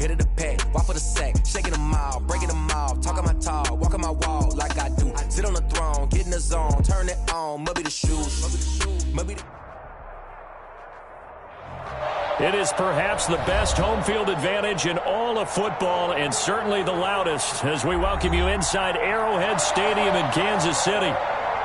hit of the pack, walk for the sack, shaking them all, breaking them off, talking my talk, walking my wall like I do. Sit on the throne, get in the zone, turn it on, must be the shoes, must be the... It is perhaps the best home field advantage in all of football, and certainly the loudest, as we welcome you inside Arrowhead Stadium in Kansas City.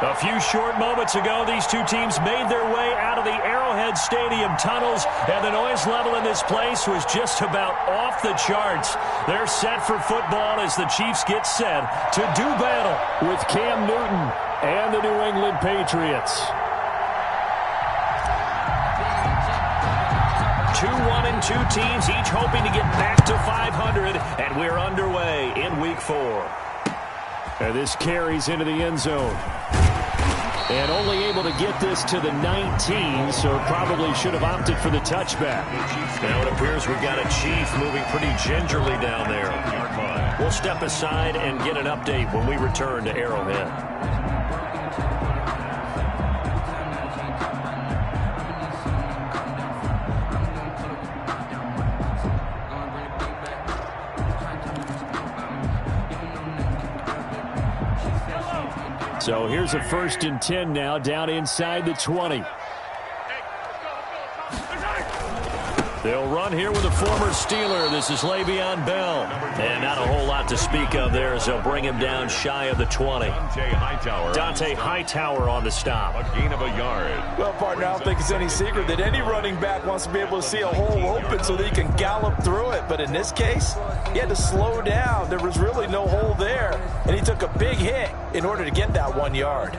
A few short moments ago, these two teams made their way out of the Arrowhead Stadium tunnels, and the noise level in this place was just about off the charts. They're set for football as the Chiefs get set to do battle with Cam Newton and the New England Patriots. 2-1-2 teams, each hoping to get back to 500, and we're underway in Week 4. And this carries into the end zone. And only able to get this to the 19, so probably should have opted for the touchback. Now it appears we've got a Chief moving pretty gingerly down there. We'll step aside and get an update when we return to Arrowhead. So here's a 1st and 10 now, down inside the 20. They'll run here with a former Steeler. This is Le'Veon Bell. And not a whole lot to speak of there as they'll bring him down shy of the 20. Dante Hightower on the stop. A gain of a yard. Well, partner, I don't think it's any secret that any running back wants to be able to see a hole open so that he can gallop through it. But in this case, he had to slow down. There was really no hole there. And he took a big hit in order to get that 1 yard.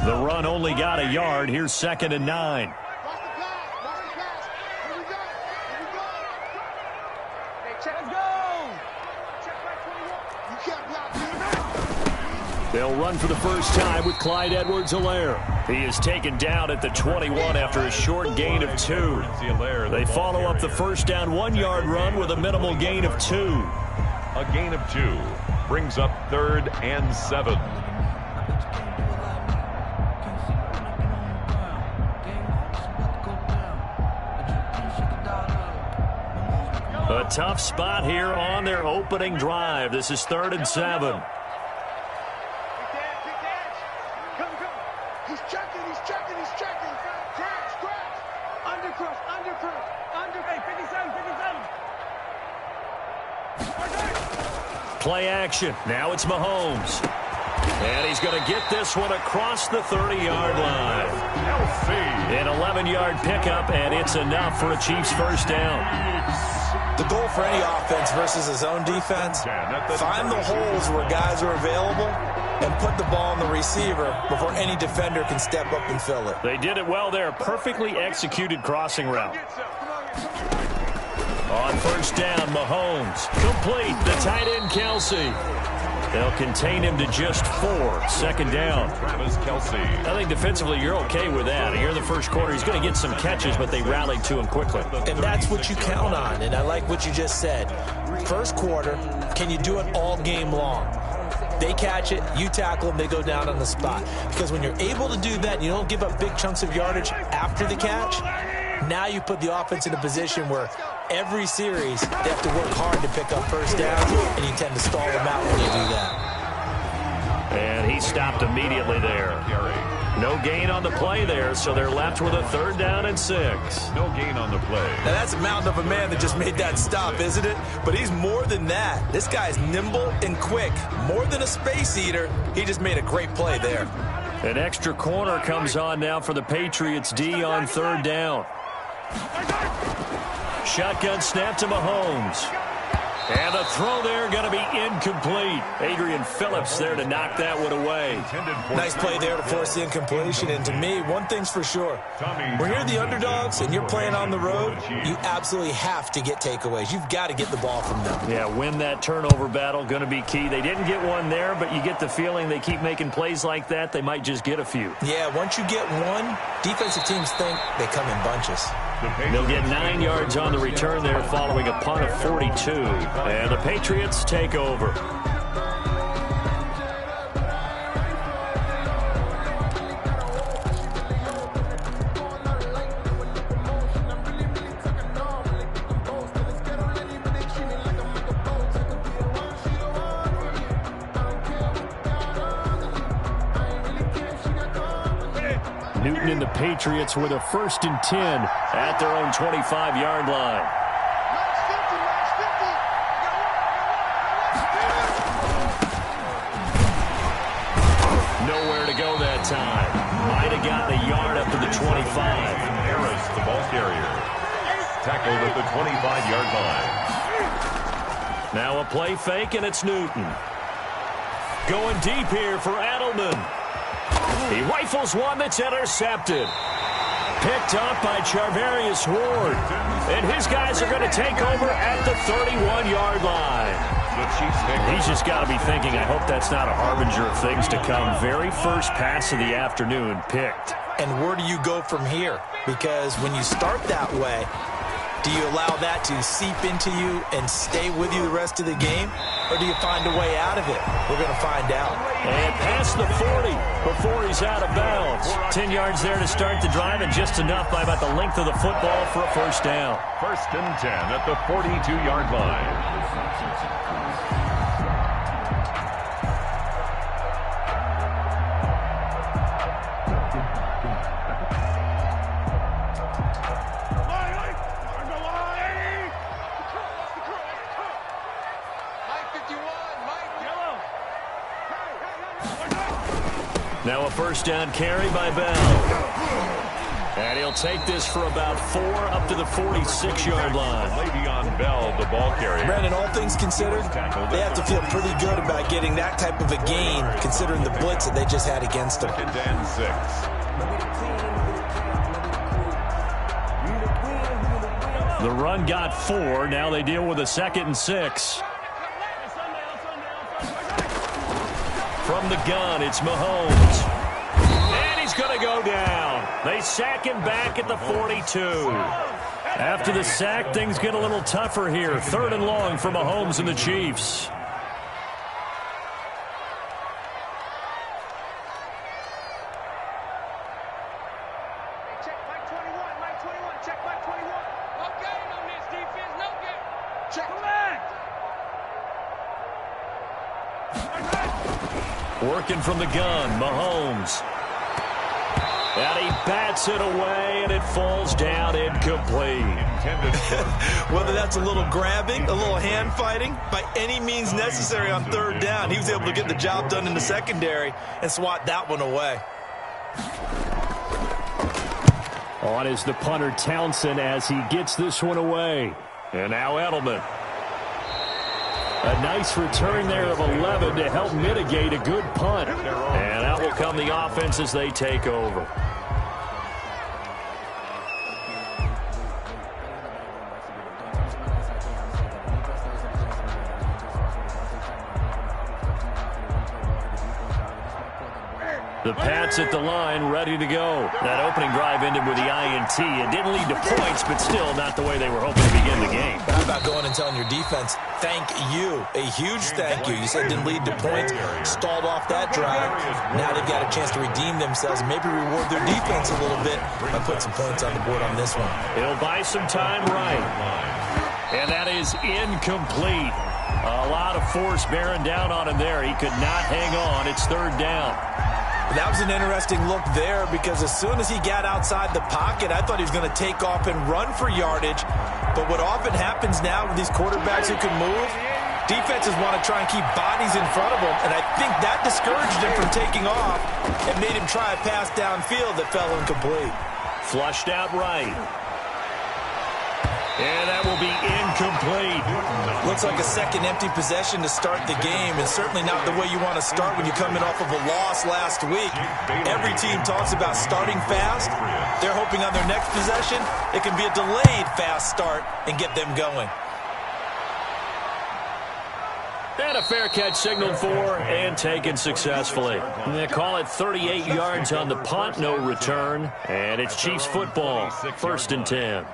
The run only got a yard. Here's 2nd and 9. They'll run for the first time with Clyde Edwards-Helaire. He is taken down at the 21 after a short gain of 2. They follow up the first down 1 yard run with a minimal gain of 2. A gain of 2 brings up 3rd and 7. A tough spot here on their opening drive. This is 3rd and 7. He's checking. Undercross. Hey, 57. Play action. Now it's Mahomes. And he's going to get this one across the 30-yard line. An 11-yard pickup, and it's enough for a Chiefs first down. The goal for any offense versus his own defense, find the holes where guys are available and put the ball on the receiver before any defender can step up and fill it. They did it well there. Perfectly executed crossing route. On first down, Mahomes. Complete. The tight end, Kelsey. They'll contain him to just 4. 2nd down. Travis Kelsey. I think defensively you're okay with that. Here in the first quarter, he's going to get some catches, but they rallied to him quickly. And that's what you count on, and I like what you just said. First quarter, can you do it all game long? They catch it, you tackle them, they go down on the spot. Because when you're able to do that, and you don't give up big chunks of yardage after the catch, now you put the offense in a position where every series they have to work hard to pick up first downs, and you tend to stall them out when you do that. And he stopped immediately there. No gain on the play there, so they're left with a 3rd down and 6. No gain on the play. Now that's a mountain of a man that just made that stop, isn't it? But he's more than that. This guy's nimble and quick. More than a space eater. He just made a great play there. An extra corner comes on now for the Patriots D on 3rd down. Shotgun snap to Mahomes. And the throw there going to be incomplete. Adrian Phillips there to knock that one away. Nice play there to force the incompletion. And to me, one thing's for sure. When you're the underdogs and you're playing on the road, you absolutely have to get takeaways. You've got to get the ball from them. Yeah, win that turnover battle, going to be key. They didn't get one there, but you get the feeling they keep making plays like that, they might just get a few. Yeah, once you get one, defensive teams think they come in bunches. They'll get 9 yards on the return there following a punt of 42. And the Patriots take over. Newton and the Patriots with a 1st and 10 at their own 25-yard line. Nowhere to go that time. Might have gotten a yard up to the 25. Harris, the ball carrier. Tackled at the 25-yard line. Now a play fake, and it's Newton. Going deep here for Edelman. He rifles one that's intercepted. Picked up by Charvarius Ward. And his guys are going to take over at the 31-yard line. He's just got to be thinking, I hope that's not a harbinger of things to come. Very first pass of the afternoon picked. And where do you go from here? Because when you start that way, do you allow that to seep into you and stay with you the rest of the game? Or do you find a way out of it? We're going to find out. And past the 40 before he's out of bounds. 10 yards there to start the drive, and just enough by about the length of the football for a first down. 1st and 10 at the 42-yard line. Now a 1st down carry by Bell. And he'll take this for about 4 up to the 46-yard line. Le'Veon Bell, the ball carrier. Brandon, all things considered, they have to feel pretty good about getting that type of a gain, considering the blitz that they just had against them. 2nd and 6. The run got 4. Now they deal with a 2nd and 6. From the gun, it's Mahomes. And he's going to go down. They sack him back at the 42. After the sack, things get a little tougher here. 3rd and long for Mahomes and the Chiefs. Check Mike 21, Mike 21, check Mike 21. No gain on this defense, no gain. Check. Working from the gun, Mahomes. And he bats it away, and it falls down incomplete. Whether that's a little grabbing, a little hand fighting, by any means necessary on 3rd down, he was able to get the job done in the secondary and swat that one away. On is the punter Townsend as he gets this one away. And now Edelman. A nice return there of 11 to help mitigate a good punt. And out will come the offense as they take over. The Pats at the line, ready to go. That opening drive ended with the INT. It didn't lead to points, but still not the way they were hoping to begin the game. How about going and telling your defense, thank you, a huge thank you. You said it didn't lead to points, stalled off that drive. Now they've got a chance to redeem themselves and maybe reward their defense a little bit by putting some points on the board on this one. It'll buy some time, right. And that is incomplete. A lot of force bearing down on him there. He could not hang on. It's 3rd down. That was an interesting look there because as soon as he got outside the pocket, I thought he was going to take off and run for yardage. But what often happens now with these quarterbacks who can move, defenses want to try and keep bodies in front of them, and I think that discouraged him from taking off and made him try a pass downfield that fell incomplete. Flushed out right. And that will be incomplete. Looks like a second empty possession to start the game, and certainly not the way you want to start when you're coming off of a loss last week. Every team talks about starting fast. They're hoping on their next possession it can be a delayed fast start and get them going. And a fair catch signaled for and taken successfully. They call it 38 yards on the punt, no return. And it's Chiefs football, 1st and 10.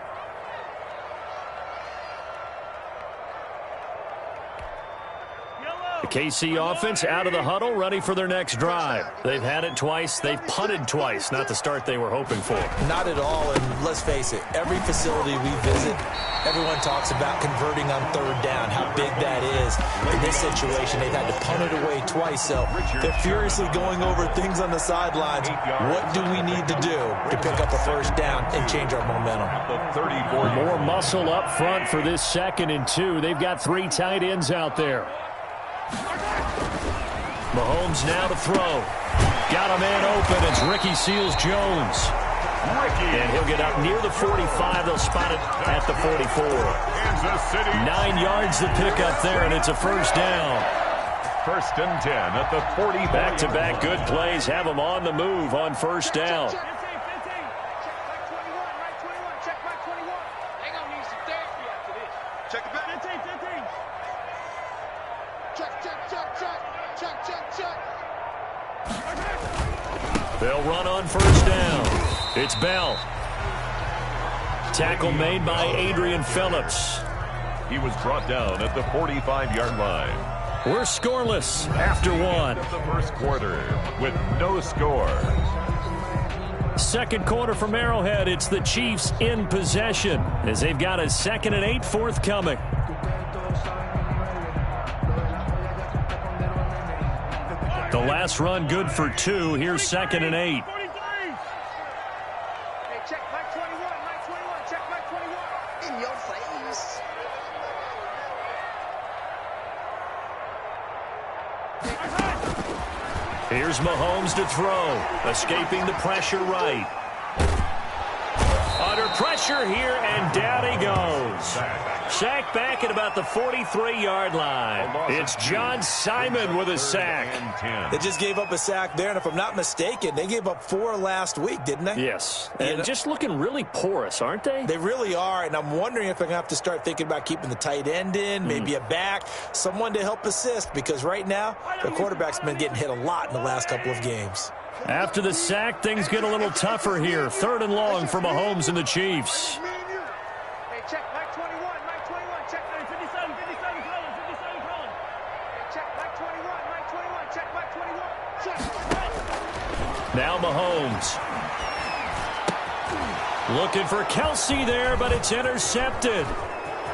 The KC offense out of the huddle, ready for their next drive. They've had it twice. They've punted twice. Not the start they were hoping for. Not at all, and let's face it, every facility we visit, everyone talks about converting on third down, how big that is. In this situation, they've had to punt it away twice, so they're furiously going over things on the sidelines. What do we need to do to pick up a first down and change our momentum? More muscle up front for this 2nd and 2. They've got 3 tight ends out there. Mahomes now to throw. Got a man open. It's Ricky Seals-Jones. And he'll get up near the 45. They'll spot it at the 44. 9 yards to pick up there, and it's a first down. 1st and 10 at the 40. Back-to-back good plays have them on the move on first down. They'll run on first down. It's Bell. Tackle made by Adrian Phillips. He was brought down at the 45-yard line. We're scoreless after 1. The first quarter with no score. 2nd quarter from Arrowhead. It's the Chiefs in possession as they've got a 2nd and 8 forthcoming. The last run good for 2. Here's 2nd and 8. Check Mike 21, Mike 21, check Mike 21. In your face. Here's Mahomes to throw. Escaping the pressure right. Under pressure here, and down he goes. Sacked back at about the 43-yard line. It's John Simon with a sack. They just gave up a sack there, and if I'm not mistaken, they gave up 4 last week, didn't they? Yes, and just looking really porous, aren't they? They really are, and I'm wondering if they're going to have to start thinking about keeping the tight end in, maybe a back, someone to help assist, because right now, the quarterback's been getting hit a lot in the last couple of games. After the sack, things get a little tougher here. 3rd and long for Mahomes and the Chiefs. Hey, check Mike 21, Mike 21, check 57, 57, Cullen, 57, Cullen. Hey, check Mike 21, Mike 21, check Mike 21. Check. Now Mahomes. Looking for Kelsey there, but it's intercepted.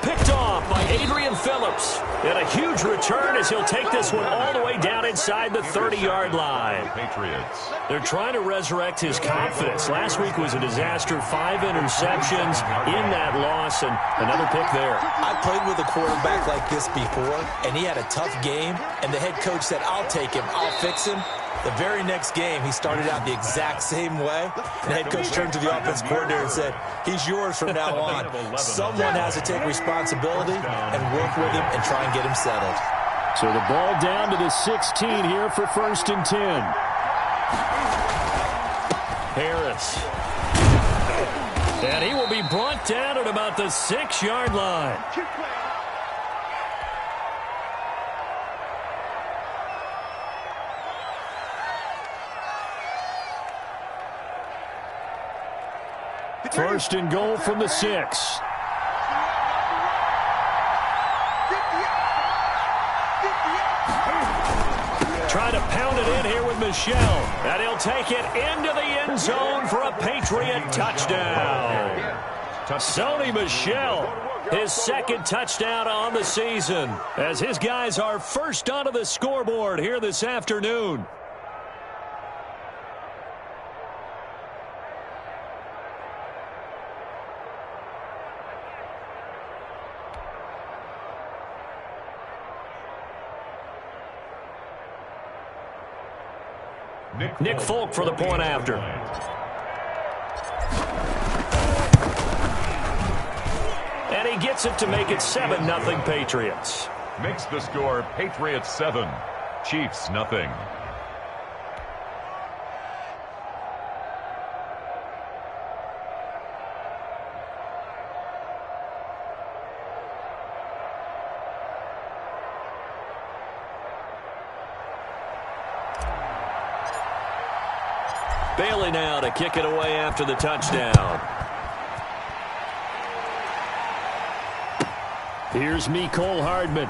Picked off by Adrian Phillips. And a huge return as he'll take this one all the way down inside the 30-yard line. Patriots. They're trying to resurrect his confidence. Last week was a disaster. 5 interceptions in that loss, and another pick there. I played with a quarterback like this before, and he had a tough game, and the head coach said, I'll take him, I'll fix him. The very next game, he started out the exact same way. And the head coach turned to the offense coordinator and said, he's yours from now on. Someone has to take responsibility and work with him and try and get him settled. So the ball down to the 16 here for 1st and 10. Harris. And he will be brought down at about the 6-yard line. First and goal from the 6. Try to pound it in here with Michel. And he'll take it into the end zone for a Patriot touchdown. Sony Michel, his 2nd touchdown on the season, as his guys are first onto the scoreboard here this afternoon. Nick Folk for the point after. And he gets it to make it 7-0 Patriots. Makes the score Patriots 7, Chiefs nothing. Bailey now to kick it away after the touchdown. Here's Mecole Hardman.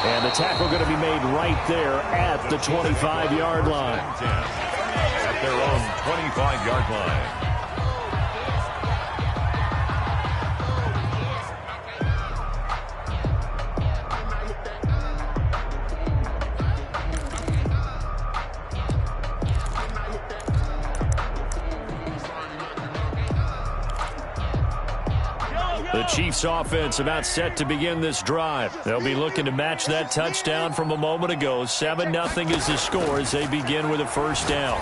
And the tackle going to be made right there at the 25-yard line. At their own 25-yard line. The Chiefs offense about set to begin this drive. They'll be looking to match that touchdown from a moment ago. 7-0 is the score as they begin with a first down.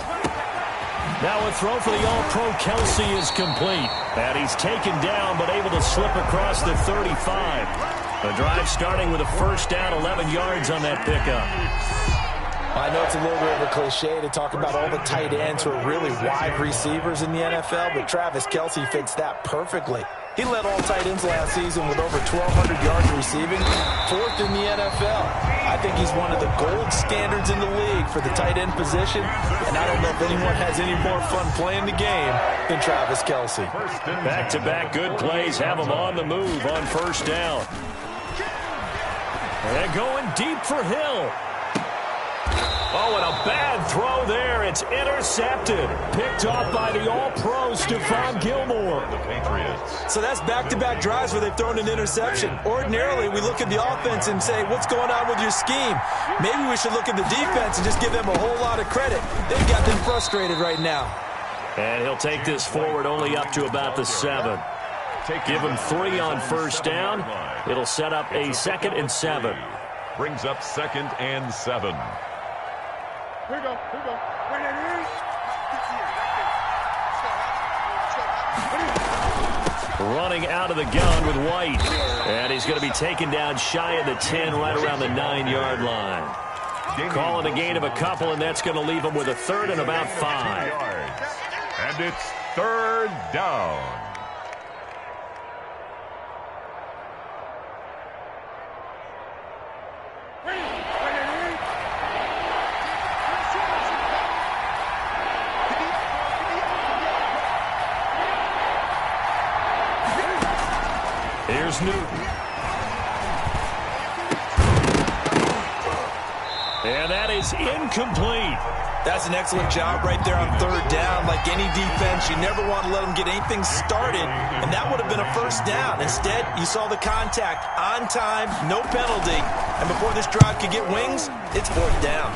Now a throw for the All-Pro Kelsey is complete. And he's taken down but able to slip across the 35. The drive starting with a first down, 11 yards on that pickup. I know it's a little bit of a cliche to talk about all the tight ends who are really wide receivers in the NFL, but Travis Kelsey fits that perfectly. He led all tight ends last season with over 1,200 yards receiving, 4th in the NFL. I think he's one of the gold standards in the league for the tight end position, and I don't know if anyone has any more fun playing the game than Travis Kelsey. Back-to-back good plays have him on the move on first down. And going deep for Hill. Oh, and a bad throw there. It's intercepted. Picked off by the All-Pro Stephon Gilmore. The Patriots. So that's back-to-back drives where they've thrown an interception. Ordinarily, we look at the offense and say, what's going on with your scheme? Maybe we should look at the defense and just give them a whole lot of credit. They've got them frustrated right now. And he'll take this forward only up to about the 7. Give him 3 on first down. It'll set up a 2nd and 7. Brings up 2nd and 7. Here we go. Running out of the gun with White. And he's going to be taken down shy of the 10, right around the 9-yard line. Calling a gain of a couple, and that's going to leave him with a 3rd and about 5. And it's 3rd down. Here's Newton. And that is incomplete. That's an excellent job right there on 3rd down. Like any defense, you never want to let them get anything started, and that would have been a first down. Instead, you saw the contact on time, no penalty, and before this drive could get wings, it's 4th down.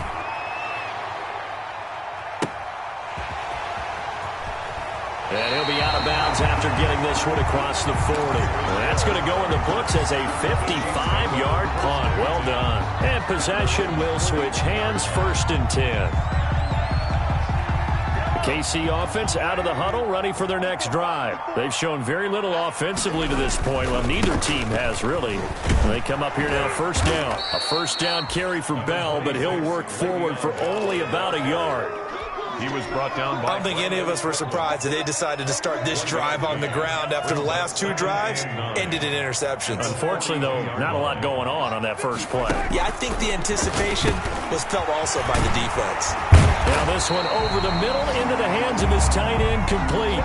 And he'll be out of bounds after getting this one across the 40. That's going to go in the books as a 55-yard punt. Well done. And possession will switch hands, 1st and 10. The KC offense out of the huddle, ready for their next drive. They've shown very little offensively to this point. Well, neither team has, really. They come up here now, first down. A first down carry for Bell, but he'll work forward for only about a yard. He was brought down by... I don't think any of us were surprised that they decided to start this drive on the ground after the last 2 drives ended in interceptions. Unfortunately, though, not a lot going on that first play. Yeah, I think the anticipation was felt also by the defense. Now this one over the middle into the hands of his tight end, complete.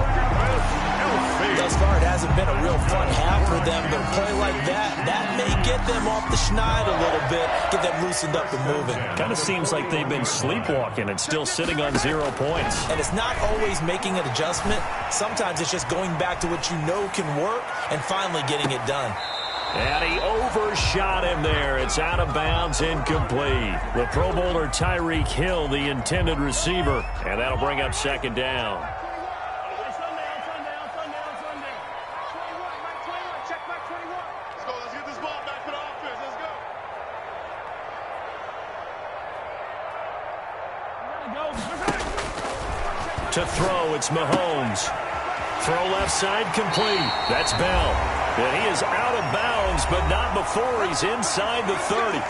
Thus far, it hasn't been a real fun half for them, but a play like that may get them off the schneid a little bit, get them loosened up and moving. Kind of seems like they've been sleepwalking and still sitting on 0 points. And it's not always making an adjustment. Sometimes it's just going back to what you know can work and finally getting it done. And he overshot him there. It's out of bounds, incomplete. The Pro Bowler Tyreek Hill, the intended receiver. And that'll bring up 2nd down. To throw, it's Mahomes. Throw left side, complete. That's Bell. And he is out of bounds, but not before he's inside the 30.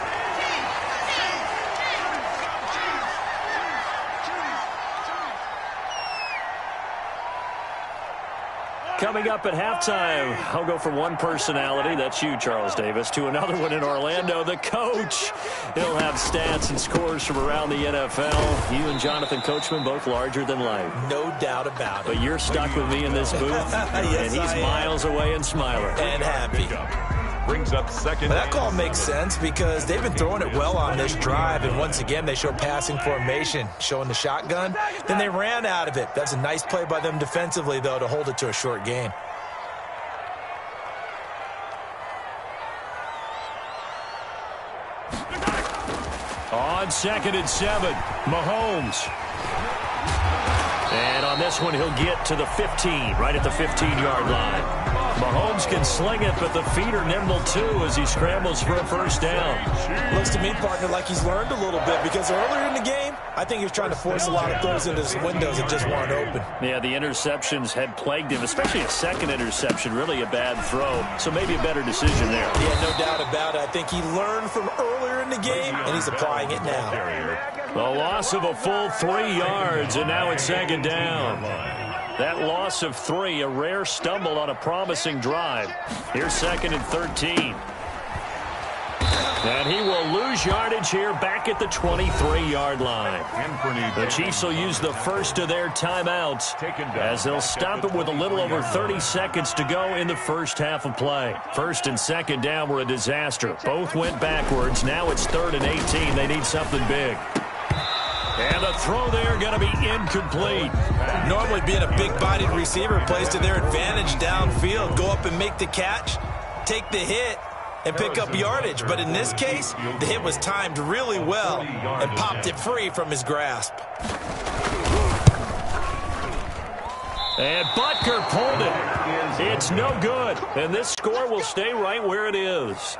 Coming up at halftime, I'll go from one personality, that's you, Charles Davis, to another one in Orlando, the coach. He'll have stats and scores from around the NFL. You and Jonathan Coachman, both larger than life. No doubt about it. But you're stuck with me in this booth, Yes, and he's miles away and smiling. And happy. brings up second. Well, that call makes sense because they've been throwing it well on this drive, and once again, they show passing formation, showing the shotgun. Then they ran out of it. That's a nice play by them defensively, though, to hold it to a short gain. On 2nd and 7, Mahomes. And on this one, he'll get to the 15, right at the 15-yard line. Mahomes can sling it, but the feet are nimble, too, as he scrambles for a first down. Looks to me, partner, like he's learned a little bit because earlier in the game, I think he was trying to force a lot of throws into his windows that just weren't open. Yeah, the interceptions had plagued him, especially a second interception, really a bad throw. So maybe a better decision there. Yeah, no doubt about it. I think he learned from earlier in the game, and he's applying it now. A loss of a full 3 yards, and now it's 2nd down. That loss of 3, a rare stumble on a promising drive. Here's 2nd and 13. And he will lose yardage here back at the 23-yard line. The Chiefs will use the first of their timeouts as they'll stop it with a little over 30 seconds to go in the first half of play. 1st and 2nd down were a disaster. Both went backwards. Now it's 3rd and 18. They need something big. And the throw there going to be incomplete. Normally being a big-bodied receiver plays to their advantage downfield. Go up and make the catch, take the hit, and pick up yardage. But in this case, the hit was timed really well and popped it free from his grasp. And Butker pulled it. It's no good. And this score will stay right where it is.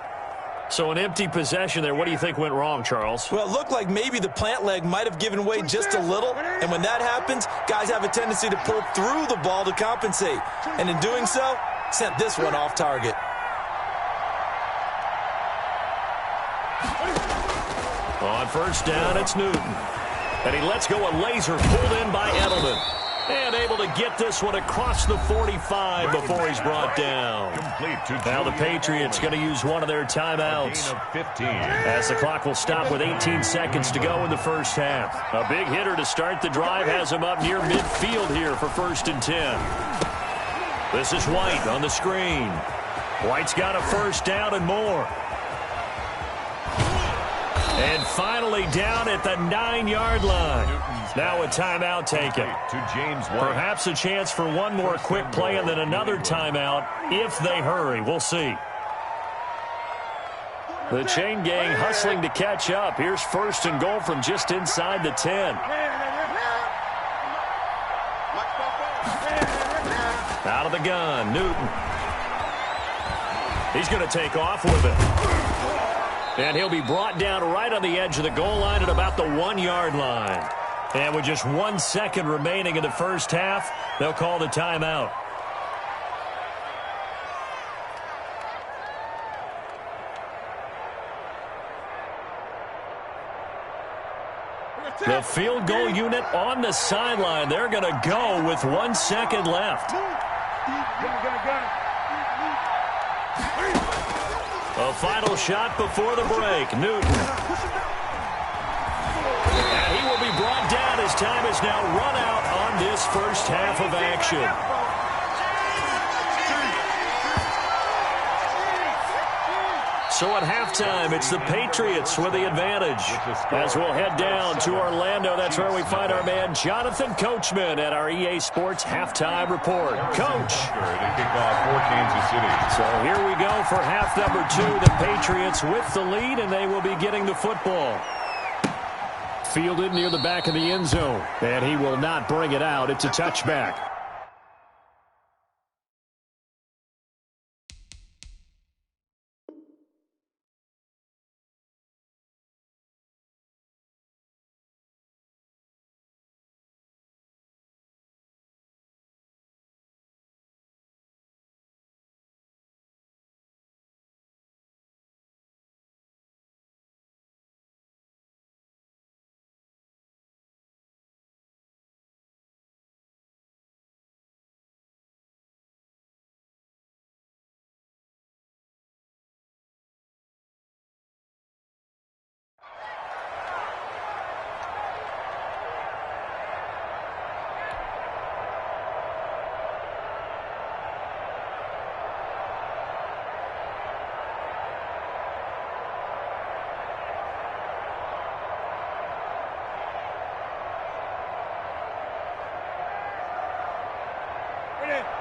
So an empty possession there. What do you think went wrong, Charles? Well, it looked like maybe the plant leg might have given way just a little. And when that happens, guys have a tendency to pull through the ball to compensate. And in doing so, sent this one off target. On 1st down, it's Newton. And he lets go a laser pulled in by Edelman. And able to get this one across the 45 before he's brought down. Now the Patriots going to use one of their timeouts as the clock will stop with 18 seconds to go in the first half. A big hitter to start the drive has him up near midfield here for 1st and 10. This is White on the screen. White's got a first down and more. And finally down at the 9-yard line. Now a timeout taken. Perhaps a chance for one more quick play and then another timeout if they hurry. We'll see. The chain gang hustling to catch up. Here's 1st and goal from just inside the 10. Out of the gun, Newton. He's going to take off with it. And he'll be brought down right on the edge of the goal line at about the 1-yard line. And with just 1 second remaining in the first half, they'll call the timeout. The field goal unit on the sideline. They're going to go with 1 second left. A final shot before the break. Newton. And he will be brought down as time is now run out on this first half of action. So at halftime, it's the Patriots with the advantage. As we'll head down to Orlando, that's where we find our man Jonathan Coachman at our EA Sports Halftime Report. Coach. So here we go for half number 2. The Patriots with the lead, and they will be getting the football. Fielded near the back of the end zone, and he will not bring it out. It's a touchback.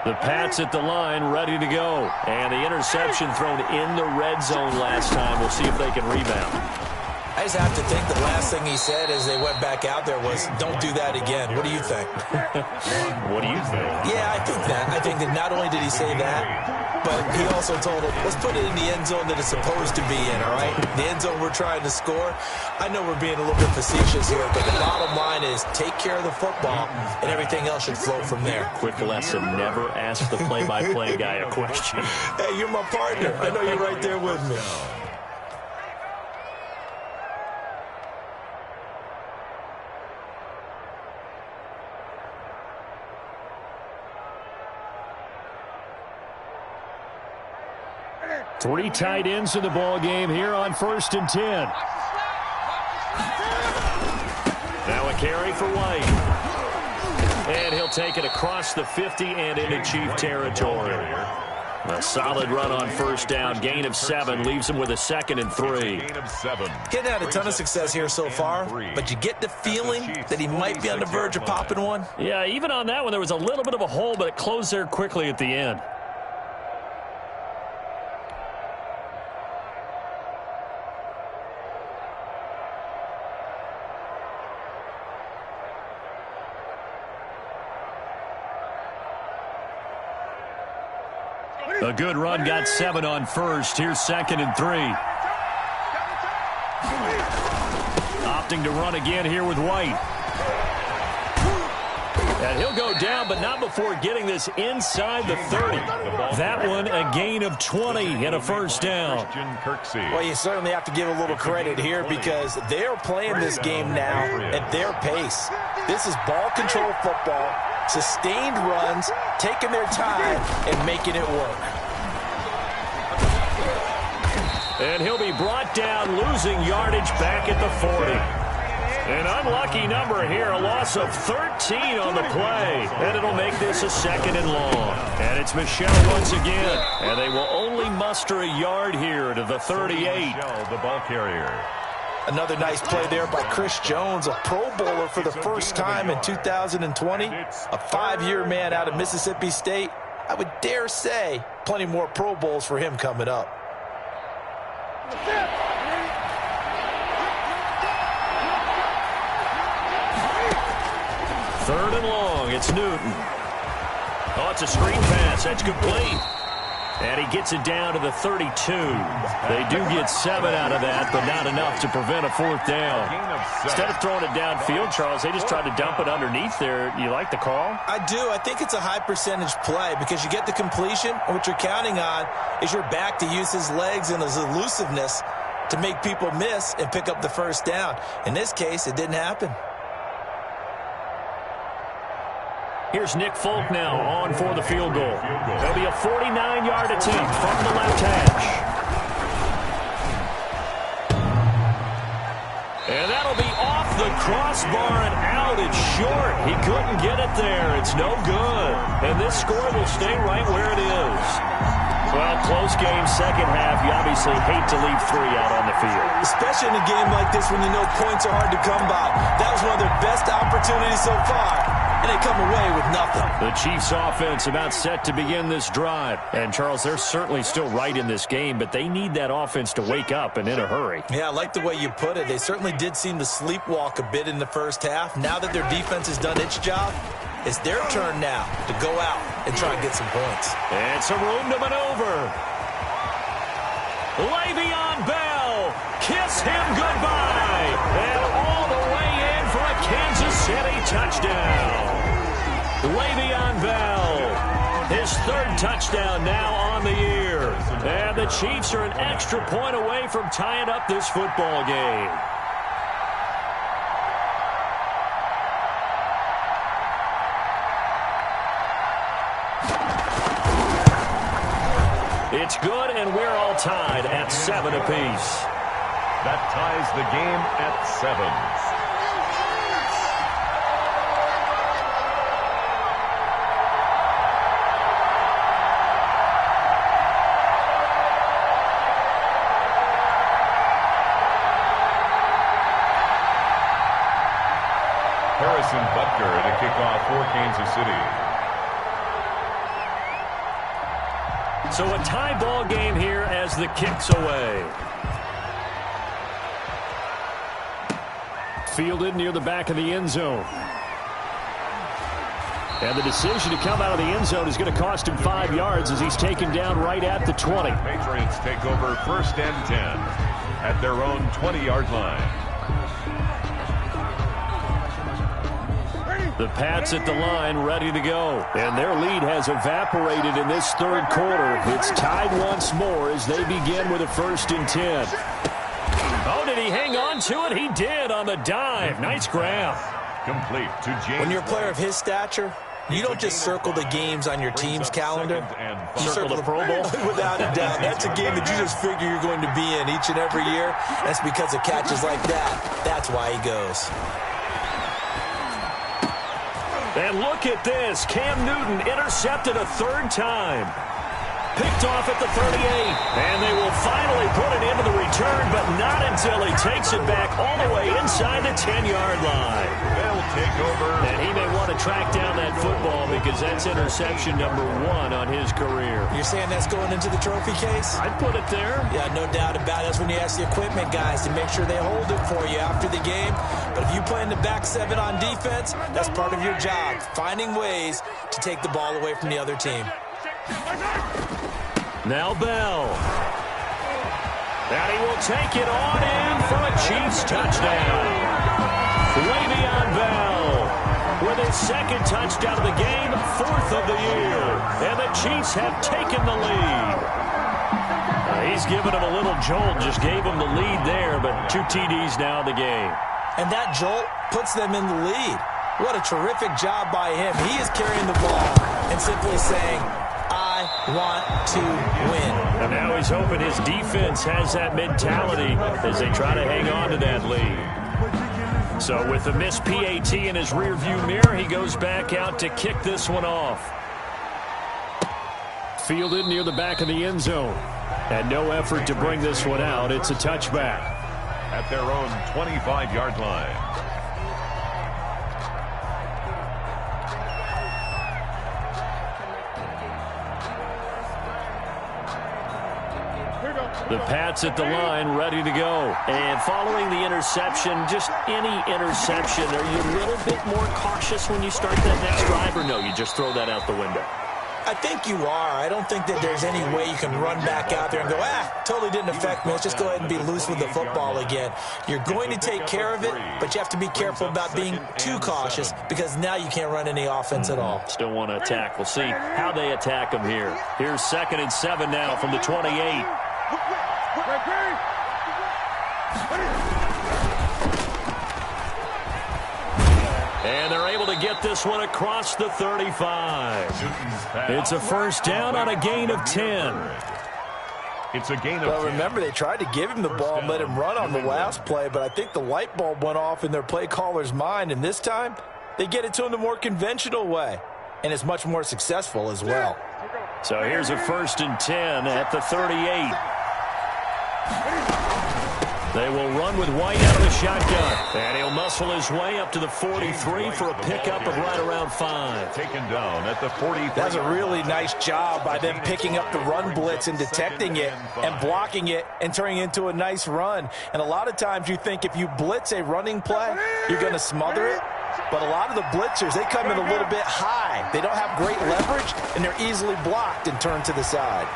The Pats at the line, ready to go. And the interception thrown in the red zone last time. We'll see if they can rebound. I just have to think the last thing he said as they went back out there was, don't do that again. What do you think? What do you think? Yeah, I think that. I think that not only did he say that, but he also told him, let's put it in the end zone that it's supposed to be in, all right? The end zone we're trying to score. I know we're being a little bit facetious here, but the bottom line is take care of the football, and everything else should flow from there. Quick lesson, never ask the play-by-play guy a question. Hey, you're my partner. I know you're right there with me. Three tight ends in the ball game here on 1st and 10. Now a carry for White. And he'll take it across the 50 and into Chief territory. A solid run on 1st down. Gain of 7 leaves him with a 2nd and 3. Getting had a ton of success here so far, but you get the feeling that he might be on the verge of popping one. Yeah, even on that one, there was a little bit of a hole, but it closed there quickly at the end. A good run, got 7 on 1st. Here's 2nd and 3. Opting to run again here with White. And he'll go down, but not before getting this inside the 30. That one, a gain of 20 and a 1st down. Well, you certainly have to give a little credit here because they're playing this game now at their pace. This is ball control football, sustained runs, taking their time, and making it work. And he'll be brought down, losing yardage back at the 40. An unlucky number here, a loss of 13 on the play. And it'll make this a 2nd and long. And it's Michel once again. And they will only muster a yard here to the 38. The ball carrier. Another nice play there by Chris Jones, a Pro Bowler for the first time in 2020. A 5-year man out of Mississippi State. I would dare say plenty more Pro Bowls for him coming up. 3rd and long, it's Newton. Oh, it's a screen pass. That's complete. And he gets it down to the 32. They do get 7 out of that, but not enough to prevent a 4th down. Instead of throwing it downfield, Charles, they just tried to dump it underneath there. You like the call? I do. I think it's a high percentage play because you get the completion, and what you're counting on is your back to use his legs and his elusiveness to make people miss and pick up the 1st down. In this case, it didn't happen. Here's Nick Folk now on for the field goal. It'll be a 49-yard attempt from the left hash. And that'll be off the crossbar and out. It's short. He couldn't get it there. It's no good. And this score will stay right where it is. Well, close game, 2nd half. You obviously hate to leave 3 out on the field. Especially in a game like this when you know points are hard to come by. That was one of their best opportunities so far. And they come away with nothing. The Chiefs offense about set to begin this drive. And, Charles, they're certainly still right in this game, but they need that offense to wake up and in a hurry. Yeah, I like the way you put it. They certainly did seem to sleepwalk a bit in the 1st half. Now that their defense has done its job, it's their turn now to go out and try and get some points. And some room to maneuver. Le'Veon Bell, kiss him goodbye. And all the way in for a Kansas City touchdown. Le'Veon Bell, his 3rd touchdown now on the year. And the Chiefs are an extra point away from tying up this football game. It's good, and we're all tied at 7 apiece. That ties the game at 7. Harrison Butker to kick off for Kansas City. So a tie ball game here as the kick's away. Fielded near the back of the end zone. And the decision to come out of the end zone is going to cost him 5 yards as he's taken down right at the 20. Patriots take over 1st and 10 at their own 20-yard line. The Pats at the line ready to go. And their lead has evaporated in this third quarter. It's tied once more as they begin with a 1st and 10. Oh, did he hang on to it? He did on the dive. Nice grab. Complete to James. When you're a player of his stature, you don't just circle the games on your team's calendar. You circle the Pro Bowl? Without a doubt. That's a game that you just figure you're going to be in each and every year. That's because of catches like that. That's why he goes. And look at this. Cam Newton intercepted a 3rd time. Picked off at the 38. And they will finally put it into the return, but not until he takes it back all the way inside the 10-yard line. They'll take over. And he may want to track down that football because that's interception number 1 on his career. You're saying that's going into the trophy case? I'd put it there. Yeah, no doubt about it. That's when you ask the equipment guys to make sure they hold it for you after the game. But if you play in the back 7 on defense, that's part of your job, finding ways to take the ball away from the other team. Now Bell. And he will take it on in for a Chiefs touchdown. Le'Veon Bell with his 2nd touchdown of the game, 4th of the year. And the Chiefs have taken the lead. He's given him a little jolt, just gave him the lead there, but 2 TDs now in the game. And that jolt puts them in the lead. What a terrific job by him. He is carrying the ball and simply saying, I want to win. And now he's hoping his defense has that mentality as they try to hang on to that lead. So with the missed PAT in his rearview mirror, he goes back out to kick this one off. Fielded near the back of the end zone. And no effort to bring this one out. It's a touchback. At their own 25-yard line. The Pats at the line, ready to go. And following the interception, just any interception, are you a little bit more cautious when you start that next drive, or no, you just throw that out the window? I think you are. I don't think that there's any way you can run back out there and go, totally didn't affect me. Let's just go ahead and be loose with the football again. You're going to take care of it, but you have to be careful about being too cautious because now you can't run any offense at all. Still want to attack. We'll see how they attack them here. Here's 2nd and 7 now from the 28. And they're able to get this one across the 35. It's a 1st down on a gain of 10. It's a gain of 10. Well, remember, they tried to give him the ball and let him run on the last play, but I think the light bulb went off in their play caller's mind, and this time they get it to him the more conventional way, and it's much more successful as well. So here's a 1st and 10 at the 38. They will run with White out of the shotgun. And he'll muscle his way up to the 43 for a pickup of right around 5. Taken down at the 43. That's a really nice job by them picking up the run blitz and detecting it and blocking it and turning it into a nice run. And a lot of times you think if you blitz a running play, you're going to smother it. But a lot of the blitzers, they come in a little bit high. They don't have great leverage, and they're easily blocked and turned to the side.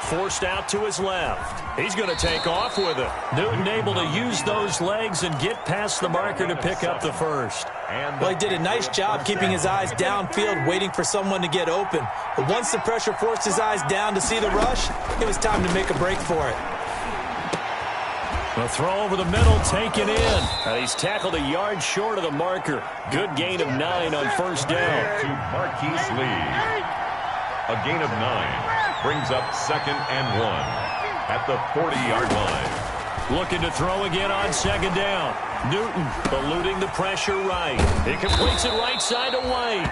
Forced out to his left. He's going to take off with it. Newton able to use those legs and get past the marker to pick up the 1st. Well, he did a nice job keeping his eyes downfield, waiting for someone to get open. But once the pressure forced his eyes down to see the rush, it was time to make a break for it. A throw over the middle, taken in. And he's tackled a yard short of the marker. Good gain of 9 on 1st down. To Marquise Lee. A gain of 9 brings up 2nd and 1 at the 40-yard line. Looking to throw again on 2nd down. Newton eluding the pressure right. He completes it right side to White.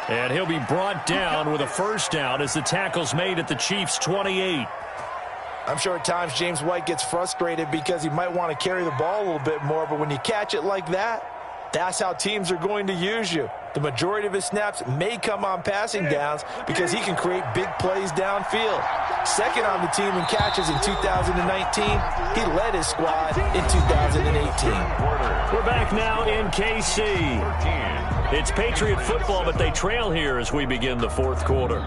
And he'll be brought down with a 1st down as the tackle's made at the Chiefs' 28. I'm sure at times James White gets frustrated because he might want to carry the ball a little bit more, but when you catch it like that, That's how teams are going to use you. The majority of his snaps may come on passing downs because he can create big plays downfield. Second on the team in catches in 2019. He led his squad in 2018. We're back now in KC. It's Patriot football, but they trail here as we begin the fourth quarter.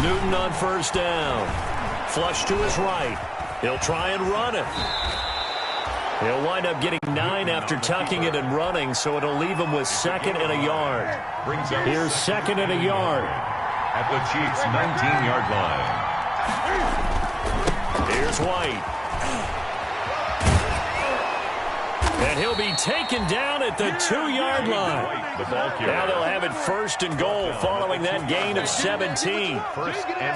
Newton on first down. Flush to his right. He'll try and run it. He'll wind up getting 9 after tucking it and running, so it'll leave him with 2nd and a yard. Here's 2nd and a yard. At the Chiefs' 19-yard line. Here's White. And he'll be taken down at the 2-yard line. Now they'll have it 1st and goal following that gain of 17.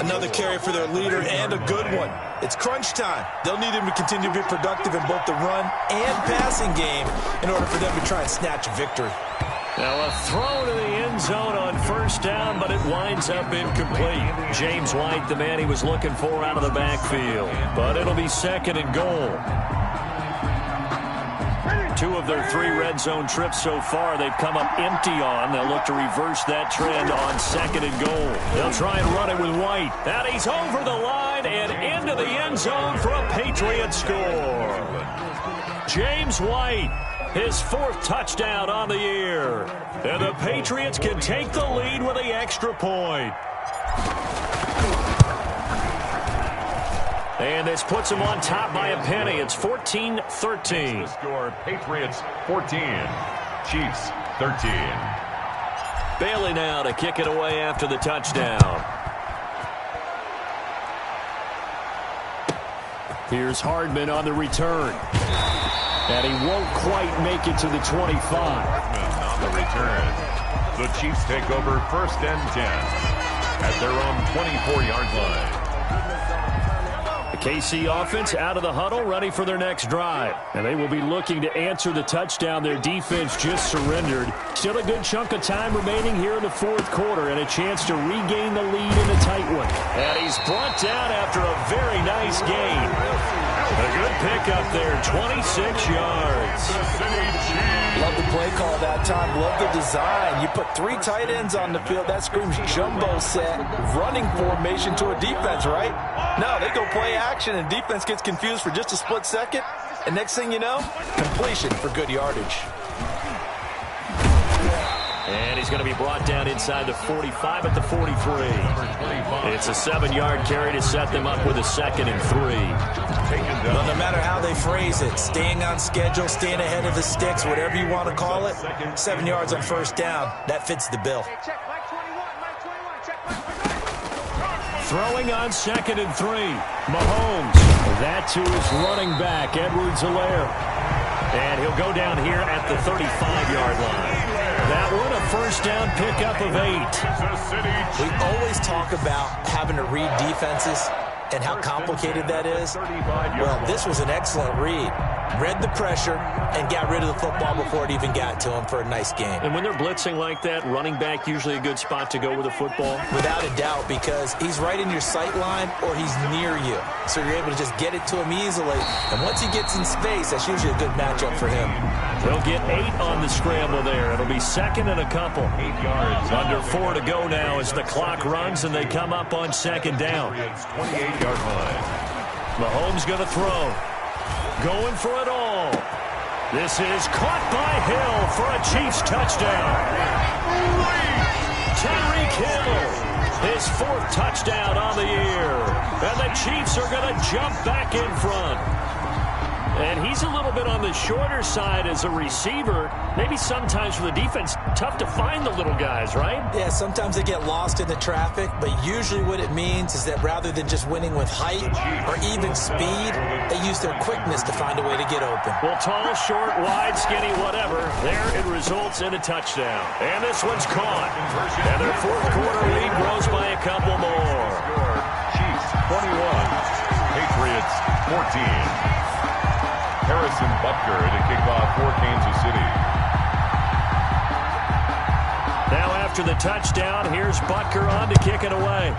Another carry for their leader and a good one. It's crunch time. They'll need him to continue to be productive in both the run and passing game in order for them to try and snatch a victory. Now a throw to the end zone on first down, but it winds up incomplete. James White, the man he was looking for out of the backfield. But it'll be 2nd and goal. 2 of their 3 red zone trips so far they've come up empty on. They'll look to reverse that trend on 2nd and goal. They'll try and run it with White. And he's over the line and into the end zone for a Patriot score. James White, his 4th touchdown on the year. And the Patriots can take the lead with the extra point. And this puts them on top by a penny. It's 14-13. The score, Patriots 14, Chiefs 13. Bailey now to kick it away after the touchdown. Here's Hardman on the return. And he won't quite make it to the 25. On the return. The Chiefs take over 1st and 10 at their own 24-yard line. The KC offense out of the huddle, ready for their next drive. And they will be looking to answer the touchdown their defense just surrendered. Still a good chunk of time remaining here in the fourth quarter and a chance to regain the lead in a tight one. And he's brought down after a very nice gain. A good pickup there, 26 yards. Love the play call that time. Love the design. You put 3 tight ends on the field. That screams jumbo set, running formation to a defense, right? No, they go play action, and defense gets confused for just a split second. And next thing you know, completion for good yardage. And he's going to be brought down inside the 45 at the 43. It's a 7-yard carry to set them up with a 2nd and 3. Well, no matter how they phrase it, staying on schedule, staying ahead of the sticks, whatever you want to call it, 7 yards on first down, that fits the bill. Throwing on 2nd and 3. Mahomes. That to his running back, Edwards-Helaire. And he'll go down here at the 35-yard line. That one a first down pickup of 8. We always talk about having to read defenses and how complicated that is. Well, this was an excellent read. Read the pressure and got rid of the football before it even got to him for a nice game. And when they're blitzing like that, running back usually a good spot to go with the football? Without a doubt, because he's right in your sight line or he's near you. So you're able to just get it to him easily. And once he gets in space, that's usually a good matchup for him. They'll get 8 on the scramble there. It'll be 2nd and a couple. 8 yards. Under 4 to go now as the clock runs and they come up on 2nd down. 28-yard line. Mahomes going to throw. Going for it all. This is caught by Hill for a Chiefs touchdown. Tyreek Hill, his 4th touchdown on the year. And the Chiefs are going to jump back in front. And he's a little bit on the shorter side as a receiver. Maybe sometimes for the defense, tough to find the little guys, right? Yeah, sometimes they get lost in the traffic, but usually what it means is that rather than just winning with height or even speed, they use their quickness to find a way to get open. Well, tall, short, wide, skinny, whatever, there it results in a touchdown. And this one's caught. And their fourth quarter lead grows by a couple more. Chiefs 21, Patriots 14. Harrison Butker to kick off for Kansas City. after the touchdown. Here's Butker on to kick it away.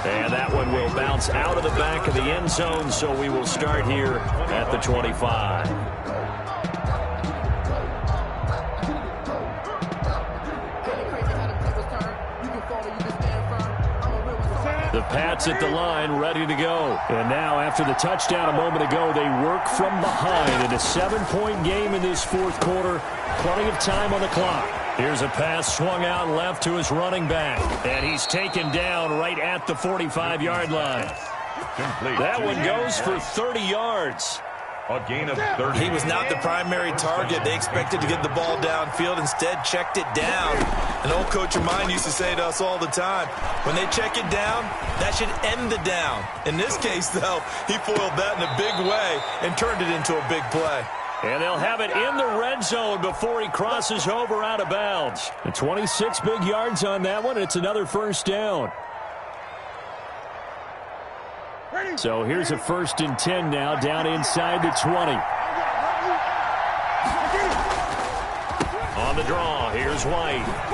And that one will bounce out of the back of the end zone, so we will start here at the 25. The Pats at the line, ready to go. And now, after the touchdown a moment ago, they work from behind in a 7-point game in this fourth quarter. Plenty of time on the clock. Here's a pass swung out left to his running back. And he's taken down right at the 45-yard line. Complete. That one goes for 30 yards. A gain of 30. He was not the primary target. They expected to get the ball downfield. Instead, checked it down. An old coach of mine used to say to us all the time, when they check it down, that should end the down. In this case, though, he foiled that in a big way and turned it into a big play. And they'll have it in the red zone before he crosses over out of bounds. And 26 big yards on that one. It's another first down. So here's a 1st and 10 now, down inside the 20. On the draw, here's White.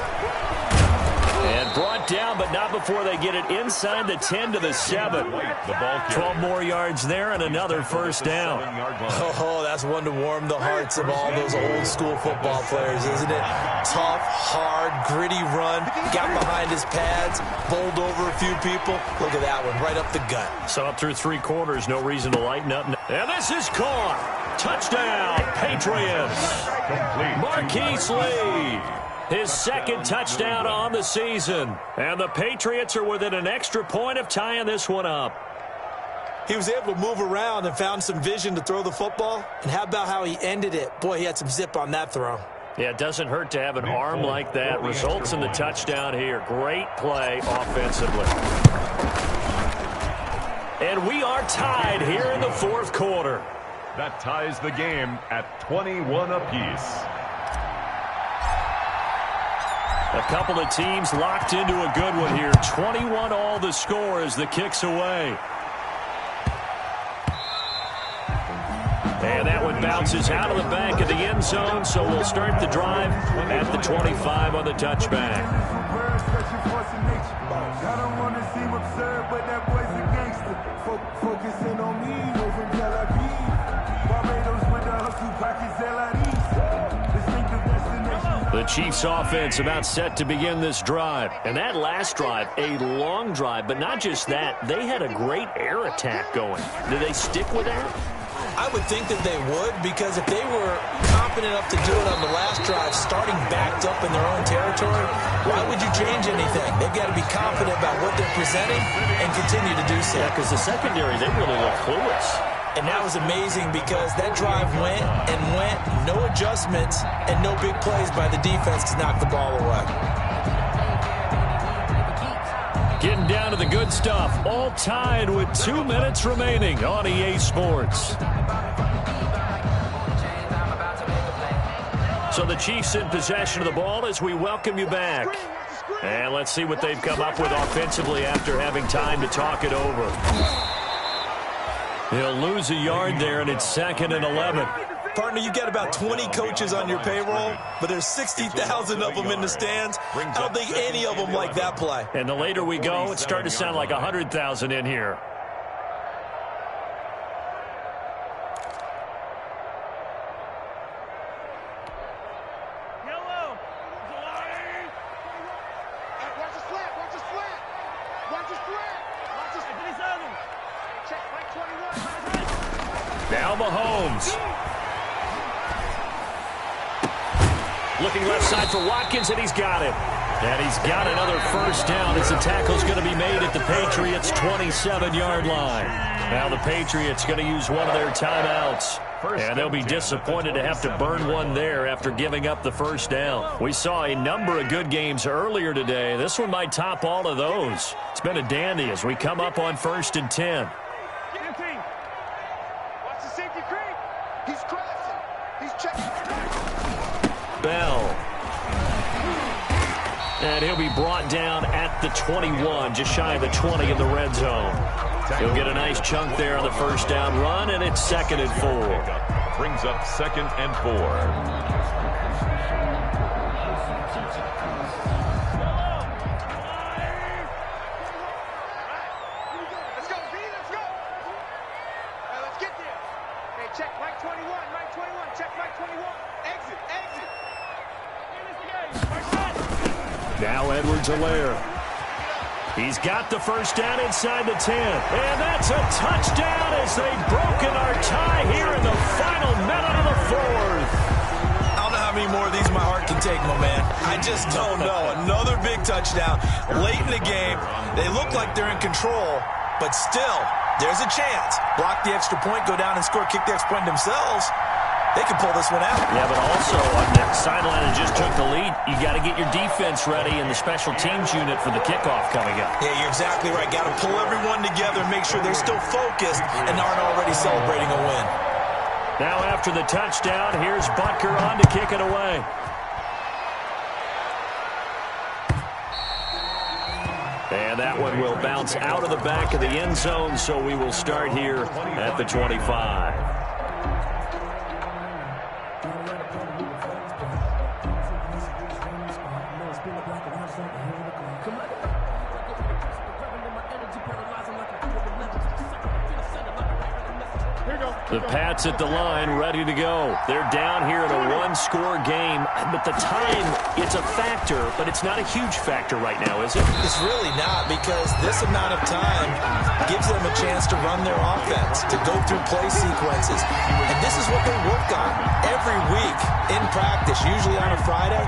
And brought down, but not before they get it inside the 10 to the 7. The ball 12 more yards there and another first down. Oh, that's one to warm the hearts of all those old school football players, isn't it? Tough, hard, gritty run. Got behind his pads, bowled over a few people. Look at that one, right up the gut. So up through 3 quarters, no reason to lighten up. And this is caught. Touchdown, Patriots. Marquise Lee. His 2nd touchdown on the season. And the Patriots are within an extra point of tying this one up. He was able to move around and found some vision to throw the football. And how about how he ended it? Boy, he had some zip on that throw. Yeah, it doesn't hurt to have an arm like that. Results in the touchdown here. Great play offensively. And we are tied here in the fourth quarter. That ties the game at 21 apiece. A couple of teams locked into a good one here. 21 all the score as the kick's away. And that one bounces out of the back of the end zone, so we'll start the drive at the 25 on the touchback. The Chiefs offense about set to begin this drive. And that last drive, a long drive, but not just that. They had a great air attack going. Do they stick with that? I would think that they would, because if they were confident enough to do it on the last drive, starting backed up in their own territory, why would you change anything? They've got to be confident about what they're presenting and continue to do so. Yeah, because the secondary, they really look clueless. And that was amazing because that drive went and went, no adjustments, and no big plays by the defense to knock the ball away. Getting down to the good stuff, all tied with 2 minutes remaining on EA Sports. So the Chiefs in possession of the ball as we welcome you back. And let's see what they've come up with offensively after having time to talk it over. He'll lose a yard there, and it's 2nd and 11. Partner, you got about 20 coaches on your payroll, but there's 60,000 of them in the stands. I don't think any of them like that play. And the later we go, it's starting to sound like 100,000 in here. Now Mahomes. Looking left side for Watkins, and he's got it. And he's got another first down as the tackle's going to be made at the Patriots' 27-yard line. Now the Patriots going to use one of their timeouts. And they'll be disappointed to have to burn one there after giving up the first down. We saw a number of good games earlier today. This one might top all of those. It's been a dandy as we come up on 1st and 10. Bell. And he'll be brought down at the 21, just shy of the 20 in the red zone. He'll get a nice chunk there on the first down run, and it's 2nd and 4. brings up 2nd and 4. Check Mike 21, Mike 21, check Mike 21. Exit, exit. Now Edwards-Helaire. He's got the first down inside the 10. And that's a touchdown as they've broken our tie here in the final minute of the 4th. I don't know how many more of these my heart can take, my man. I just don't know. Another big touchdown late in the game. They look like they're in control, but still, there's a chance. Block the extra point, go down and score, kick the extra point themselves. They can pull this one out. Yeah, but also on the sideline that just took the lead, you got to get your defense ready in the special teams unit for the kickoff coming up. Yeah, you're exactly right. Got to pull everyone together and make sure they're still focused and aren't already celebrating a win. Now after the touchdown, here's Butker on to kick it away. And that one will bounce out of the back of the end zone, so we will start here at the 25. The Pats at the line, ready to go. They're down here in a one-score game, but the time, it's a factor, but it's not a huge factor right now, is it? It's really not, because this amount of time gives them a chance to run their offense, to go through play sequences. And this is what they work on every week in practice, usually on a Friday.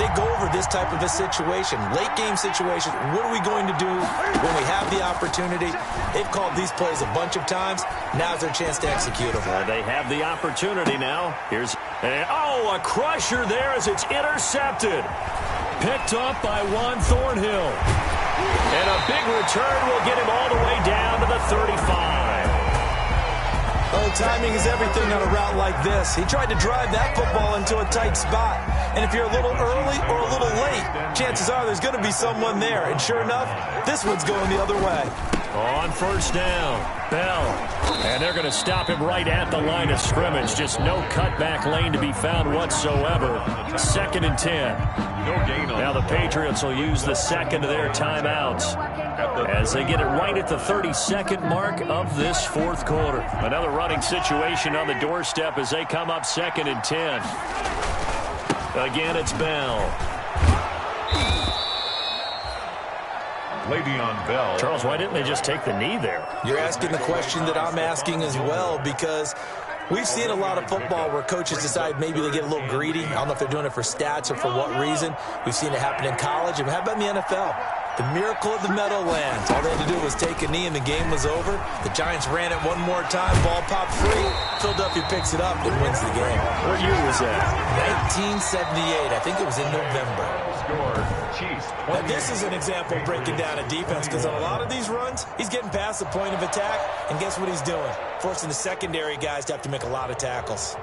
They go over this type of a situation, late game situation. What are we going to do when we have the opportunity? They've called these plays a bunch of times. Now's their chance to execute them. They have the opportunity now. Here's a crusher there as it's intercepted. Picked up by Juan Thornhill. And a big return will get him all the way down to the 35. Oh, timing is everything on a route like this. He tried to drive that football into a tight spot. And if you're a little early or a little late, chances are there's going to be someone there. And sure enough, this one's going the other way. On first down, Bell. And they're going to stop him right at the line of scrimmage. Just no cutback lane to be found whatsoever. 2nd and 10. Now the Patriots will use the second of their timeouts as they get it right at the 32nd mark of this 4th quarter. Another running situation on the doorstep as they come up 2nd and 10. Again, it's Bell. Le'Veon Bell. Charles, why didn't they just take the knee there? You're asking the question that I'm asking as well, because we've seen a lot of football where coaches decide maybe they get a little greedy. I don't know if they're doing it for stats or for what reason. We've seen it happen in college. And how about in the NFL? The miracle of the Meadowlands. All they had to do was take a knee and the game was over. The Giants ran it one more time. Ball popped free. Philadelphia picks it up and wins the game. What year was that? 1978. I think it was in November. Now, this is an example of breaking down a defense, because on a lot of these runs, he's getting past the point of attack, and guess what he's doing? Forcing the secondary guys to have to make a lot of tackles.